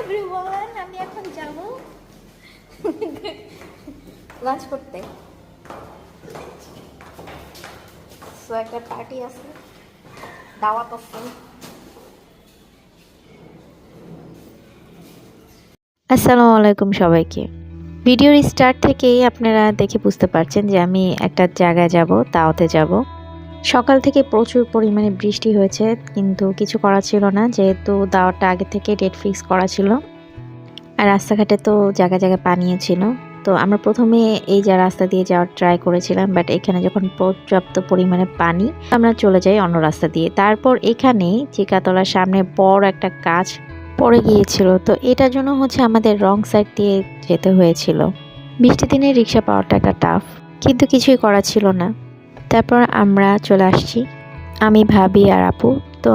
Everyone, আমি এখন যাব লাঞ্চ করতে। সো একটা পার্টি আছে, দাওয়াত আছে। আসসালামু আলাইকুম সবাইকে। ভিডিওর স্টার্ট থেকেই আপনারা দেখে বুঝতে পারছেন যে আমি একটা জায়গায় যাব, দাওয়াতে যাব। সকাল থেকে প্রচুর পরিমাণে বৃষ্টি হয়েছে, কিন্তু কিছু করা ছিল না যেহেতু দাওয়াতটা আগে থেকে ডেট ফিক্স করা ছিল। আর রাস্তাঘাটে তো জায়গায় জায়গায় পানিও ছিল। তো আমরা প্রথমে এই যে রাস্তা দিয়ে যাওয়ার ট্রাই করেছিলাম, বাট এখানে যখন পর্যাপ্ত পরিমাণে পানি, আমরা চলে যাই অন্য রাস্তা দিয়ে। তারপর এখানে চিকাতলার সামনে বড় একটা গাছ পড়ে গিয়েছিল, তো এটার জন্য আমাদের রং সাইড দিয়ে যেতে হয়েছিল। বৃষ্টির দিনে রিক্সা পাওয়াটা একটা টাফ, কিন্তু কিছুই করা ছিল না। তারপর আমরা চলে আসছি, আমি, ভাবি আর আপু। তো